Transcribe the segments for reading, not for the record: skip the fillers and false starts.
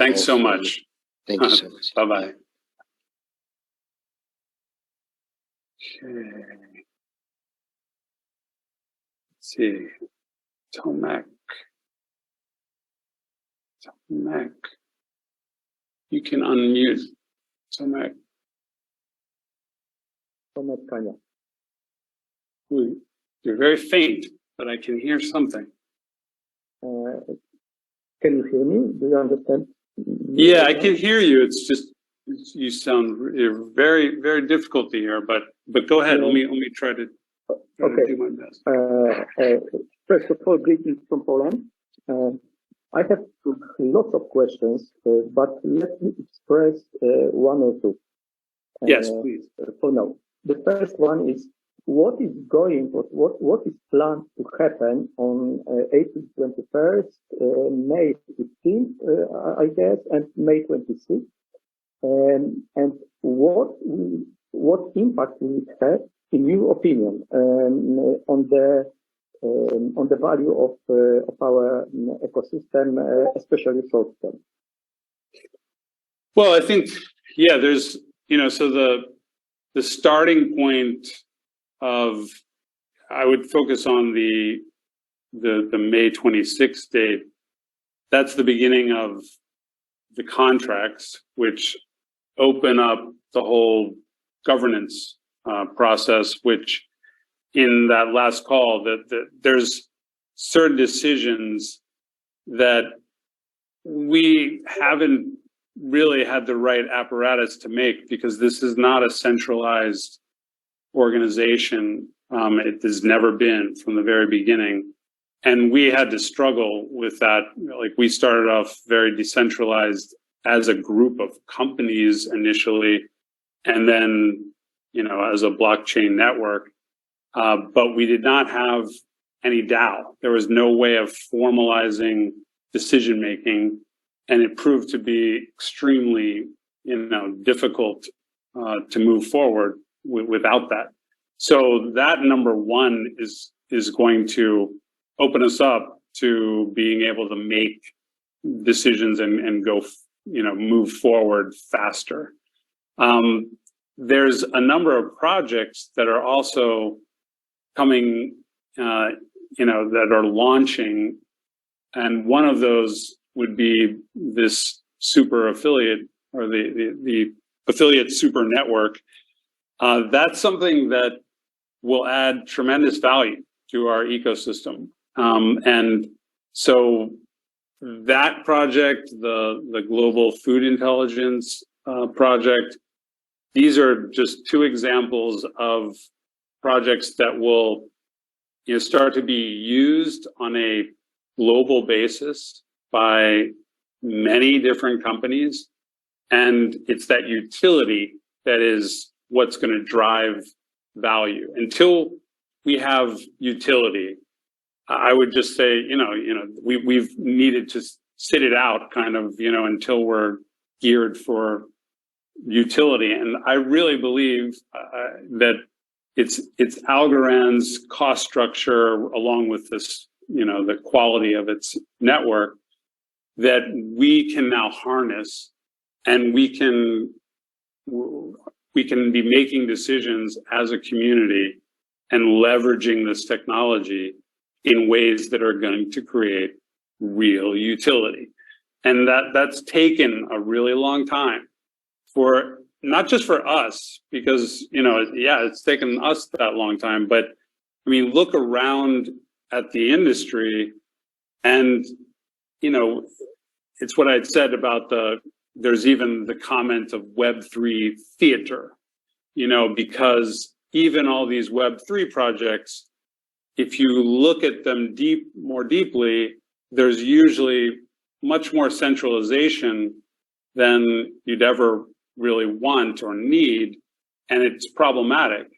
Thanks so much. Thank you so much. Bye-bye. Okay. Let's see. Tomek. You can unmute. Tomek. You're very faint, but I can hear something. Can you hear me? Do you understand? Yeah, I can hear you. It's just you sound very, very difficult to hear. But go ahead. Let me try to do my best. First of all, greetings from Poland. I have lots of questions, but let me express one or two. Yes, please. For now, the first one is what is planned to happen on April 21st, May 15th, I guess, and May 26th, and what impact will it have, in your opinion, on the value of our ecosystem, especially short term? Well, I think, yeah, there's, so the starting point of, I would focus on the May 26th date. That's the beginning of the contracts, which open up the whole governance process, which in that last call, that there's certain decisions that we haven't really had the right apparatus to make, because this is not a centralized organization. It has never been from the very beginning. And we had to struggle with that. Like, we started off very decentralized as a group of companies initially, and then, as a blockchain network. But we did not have any DAO. There was no way of formalizing decision-making, and it proved to be extremely, difficult to move forward without that. So that, number one, is going to open us up to being able to make decisions and go, move forward faster. There's a number of projects that are also coming, that are launching, and one of those would be this super affiliate, or the affiliate super network. That's something that will add tremendous value to our ecosystem. And so that project, the Global Food Intelligence project, these are just two examples of projects that will start to be used on a global basis by many different companies. And it's that utility that is what's going to drive value. Until we have utility, I would just say, we've needed to sit it out kind of, until we're geared for utility. And I really believe that it's Algorand's cost structure, along with this, the quality of its network, that we can now harness, and we can be making decisions as a community and leveraging this technology in ways that are going to create real utility. And that's taken a really long time, for not just for us, because, it's taken us that long time, but I mean, look around at the industry, and, it's what I'd said about there's even the comment of Web3 theater, because even all these Web3 projects, if you look at them more deeply, there's usually much more centralization than you'd ever really want or need, and it's problematic.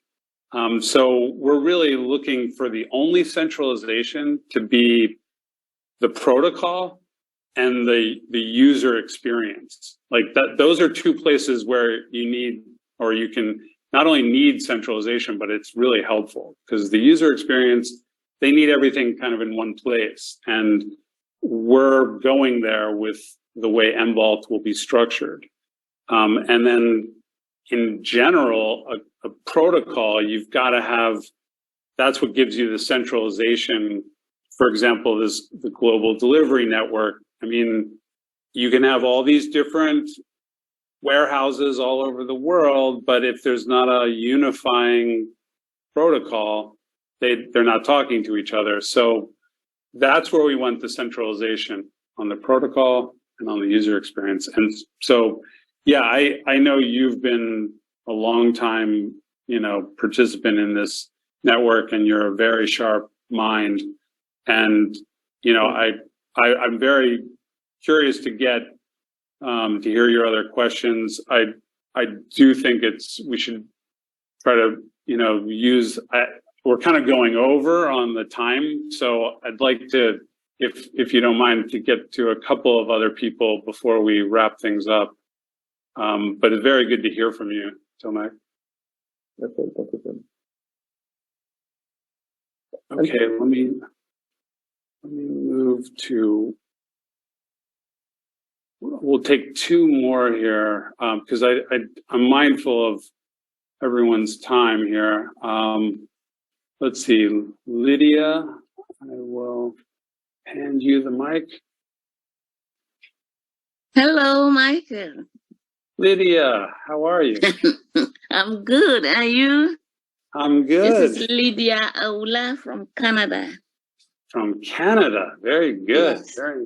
So we're really looking for the only centralization to be the protocol and the user experience. Like that, those are two places where you need, or you can not only need centralization, but it's really helpful, because the user experience, they need everything kind of in one place. And we're going there with the way mVault will be structured. And then in general, a protocol, you've got to have, that's what gives you the centralization. For example, the global delivery network. I mean, you can have all these different warehouses all over the world, but if there's not a unifying protocol, they're not talking to each other. So that's where we want the centralization on the protocol and on the user experience. And so, yeah, I know you've been a long time, participant in this network, and you're a very sharp mind. And, I'm very curious to get, to hear your other questions. I do think we should try to, we're kind of going over on the time. So I'd like to, if you don't mind, to get to a couple of other people before we wrap things up. But it's very good to hear from you, Tomek. Okay, thank you. Okay, let me move to, we'll take two more here, because I'm mindful of everyone's time here. Let's see, Lydia, I will hand you the mic. Hello, Michael. Lydia, how are you? I'm good. Are you? I'm good. This is Lydia Aula from Canada. From Canada. Very good. Yes. Very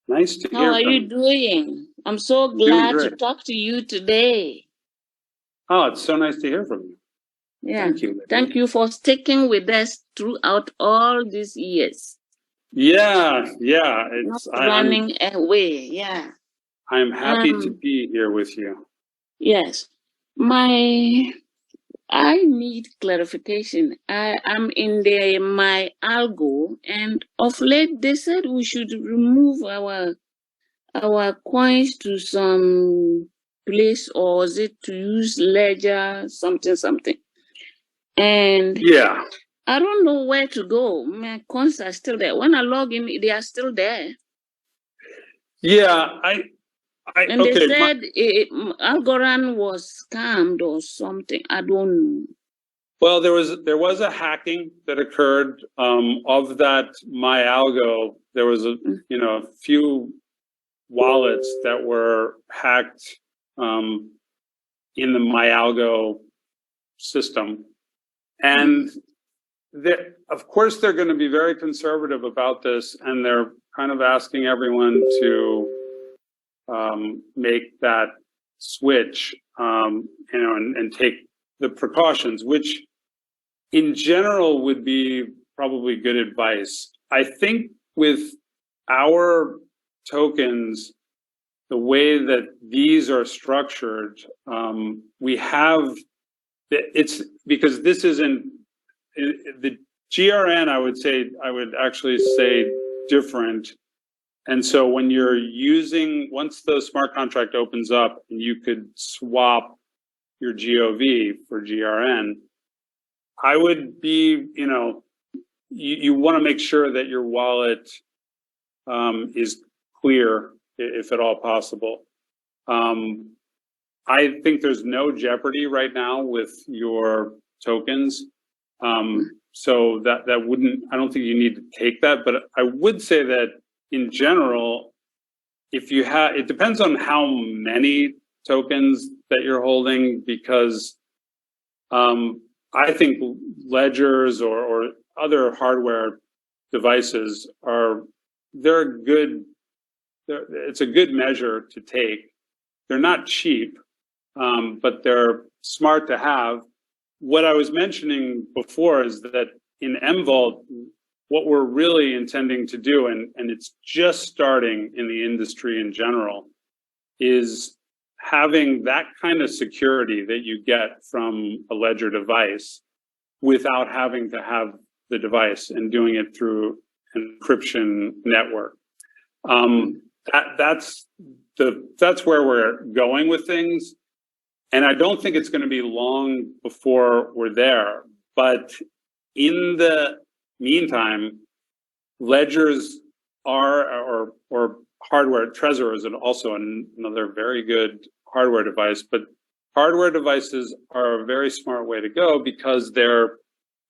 nice to hear How are from you doing? I'm so glad to great. talk to you today. Oh, it's so nice to hear from you. Yeah. Thank you, Lydia. Thank you for sticking with us throughout all these years. Yeah. It's Not running away. Yeah. I'm happy to be here with you. Yes. I need clarification. I'm in my algo, and of late they said we should remove our coins to some place, or is it to use ledger something? And Yeah. I don't know where to go. My coins are still there. When I log in, they are still there. Yeah, And okay, they said Algorand was scammed or something. I don't know. well, there was a hacking that occurred of that my algo. There was a few wallets that were hacked in the my algo system, and of course they're going to be very conservative about this, and they're kind of asking everyone to make that switch, and take the precautions, which in general would be probably good advice. I think with our tokens, the way that these are structured, we have, it's because this isn't, the GRN, I would actually say different. And so when you're once the smart contract opens up and you could swap your GOV for GRN, I would be, you want to make sure that your wallet is clear, if at all possible. I think there's no jeopardy right now with your tokens. So that wouldn't, I don't think you need to take that, but I would say that in general, if you have, it depends on how many tokens that you're holding, because I think ledgers or other hardware devices it's a good measure to take. They're not cheap, but they're smart to have. What I was mentioning before is that in mVault, what we're really intending to do, and it's just starting in the industry in general, is having that kind of security that you get from a ledger device without having to have the device, and doing it through an encryption network. That's where we're going with things. And I don't think it's going to be long before we're there. But in the meantime, ledgers are, or hardware. Trezor is also another very good hardware device, but hardware devices are a very smart way to go because they're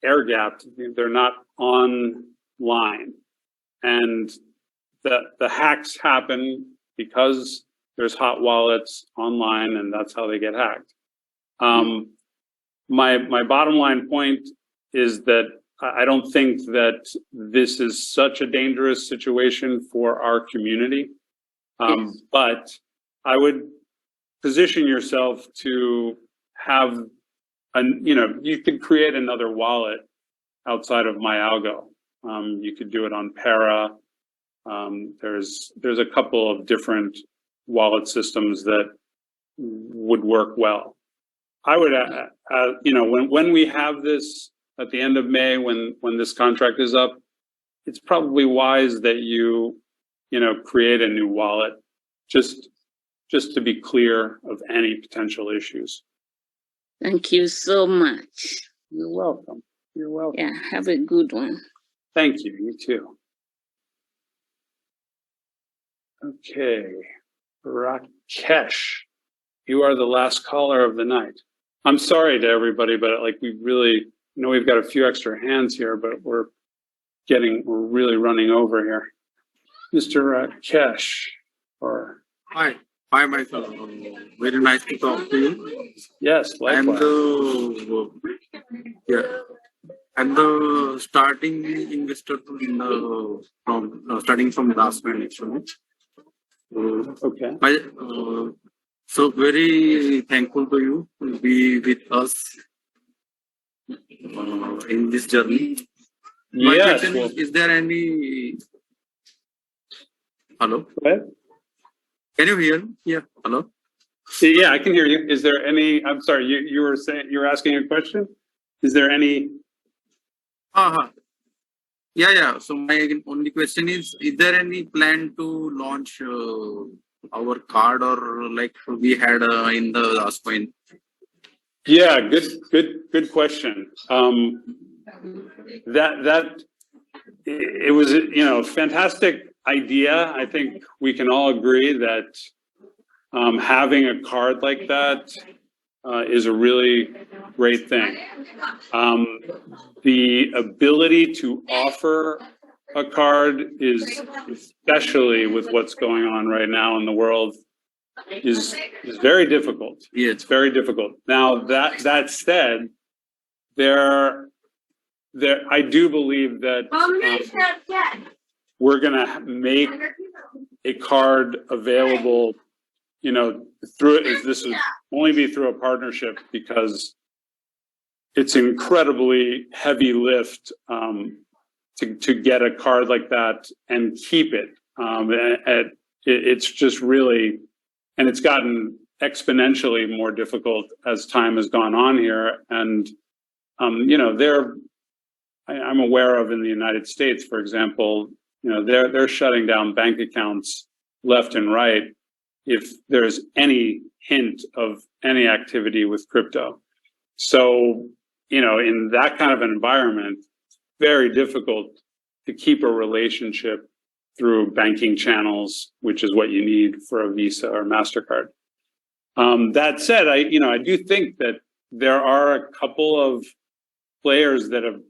air-gapped. They're not online. And the hacks happen because there's hot wallets online, and that's how they get hacked. My bottom line point is that I don't think that this is such a dangerous situation for our community. Yes. But I would position yourself to have you could create another wallet outside of MyAlgo. You could do it on Para. There's a couple of different wallet systems that would work well. I would, when we have this at the end of May, when this contract is up, it's probably wise that you create a new wallet, just to be clear of any potential issues. Thank you so much. You're welcome. You're welcome. Yeah, have a good one. Thank you. You too. Okay, Rakesh, you are the last caller of the night. I'm sorry to everybody, but we really we've got a few extra hands here, but we're really running over here. Mr. Rakesh, or Hi, Michael. Very nice to talk to you. Yes, likewise. I'm the starting investor starting from last night actually. Okay. So very thankful to you to be with us in this journey. My Yes. question is there any? Hello. Go ahead. Can you hear me? Yeah. Hello. Yeah, I can hear you. Is there any? I'm sorry. You were saying you were asking a question. Is there any? Yeah. So my only question is there any plan to launch our card or like we had in the last point? Yeah, good question. It was fantastic idea. I think we can all agree that having a card like that is a really great thing. The ability to offer a card is, especially with what's going on right now in the world, is very difficult. Yeah. It's very difficult. Now that said, I do believe that we're gonna make a card available, this would only be through a partnership because it's incredibly heavy lift to get a card like that and keep it. It's just really, and it's gotten exponentially more difficult as time has gone on here. And I'm aware of in the United States, for example, they're shutting down bank accounts left and right if there's any hint of any activity with crypto. So, in that kind of an environment, very difficult to keep a relationship through banking channels, which is what you need for a Visa or MasterCard. That said, I do think that there are a couple of players that have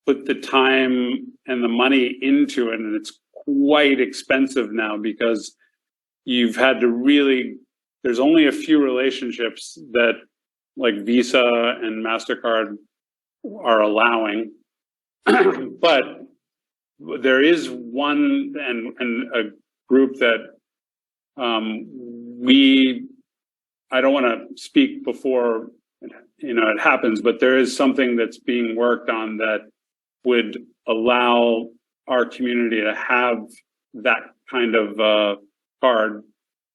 put the time and the money into it, and it's quite expensive now because you've had to there's only a few relationships that like Visa and MasterCard are allowing. But there is one and a group that I don't want to speak before it happens, but there is something that's being worked on that would allow our community to have that kind of card.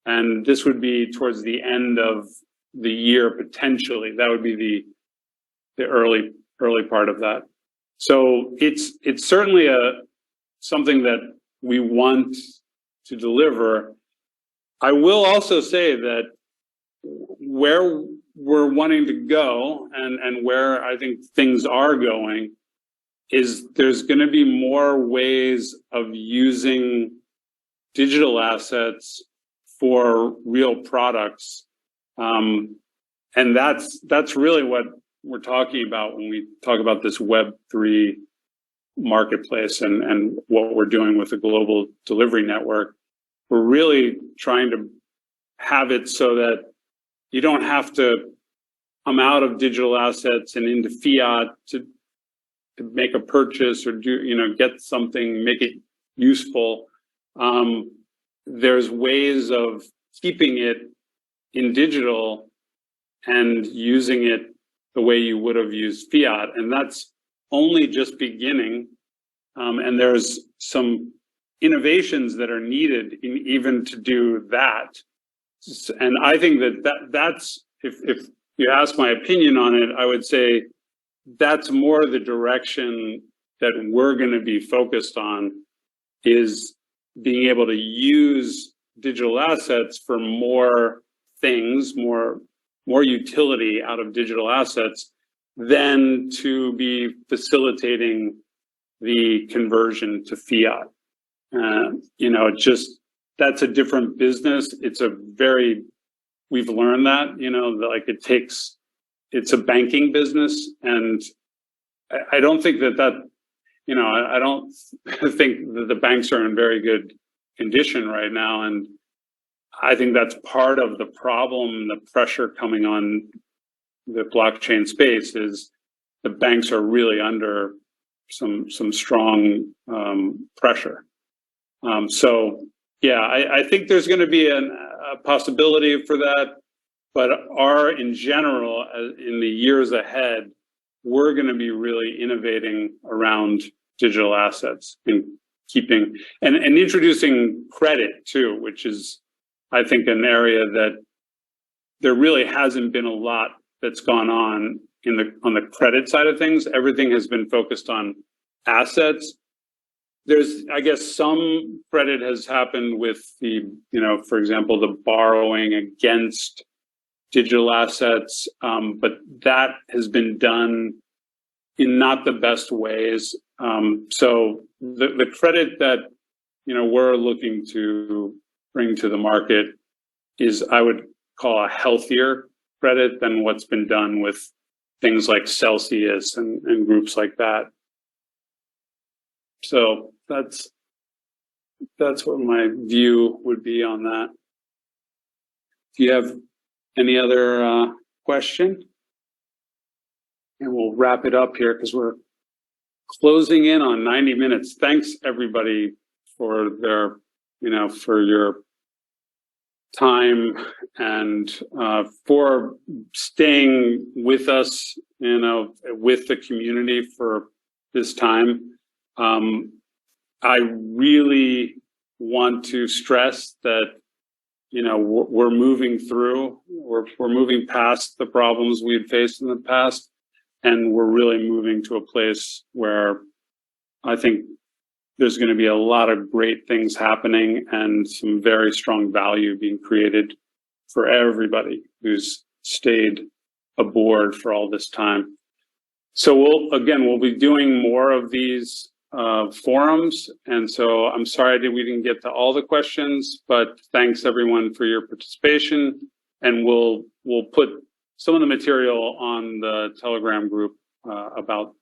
And this would be towards the end of the year, potentially. That would be the early part of that. So it's certainly something that we want to deliver. I will also say that where we're wanting to go and where I think things are going is there's going to be more ways of using digital assets for real products. And that's really what we're talking about when we talk about this Web3 marketplace and what we're doing with the global delivery network. We're really trying to have it so that you don't have to come out of digital assets and into fiat to make a purchase or get something, make it useful. There's ways of keeping it in digital and using it the way you would have used fiat. And that's only just beginning. And there's some innovations that are needed even to do that. And I think that's, if you ask my opinion on it, I would say that's more the direction that we're going to be focused on, is being able to use digital assets for more things, more utility out of digital assets than to be facilitating the conversion to fiat. That's a different business. We've learned that, it's a banking business. And I don't think I don't think that the banks are in very good condition right now. And I think that's part of the problem, the pressure coming on the blockchain space, is the banks are really under some strong pressure. I think there's going to be a possibility for that, but in general, in the years ahead, we're going to be really innovating around digital assets and and introducing credit too, which is, I think, an area that there really hasn't been a lot that's gone on the credit side of things. Everything has been focused on assets. There's, I guess, some credit has happened with for example, the borrowing against digital assets, but that has been done in not the best ways. So the credit that, we're looking to bring to the market is, I would call, a healthier credit than what's been done with things like Celsius and groups like that. So that's what my view would be on that. Do you have any other question? And we'll wrap it up here because we're closing in on 90 minutes. Thanks everybody for for your time and for staying with us, with the community for this time. I really want to stress that, we're moving through, we're moving past the problems we had faced in the past, and we're really moving to a place where I think there's going to be a lot of great things happening and some very strong value being created for everybody who's stayed aboard for all this time. So we'll be doing more of these forums. And so I'm sorry that we didn't get to all the questions, but thanks everyone for your participation. And we'll put some of the material on the Telegram group about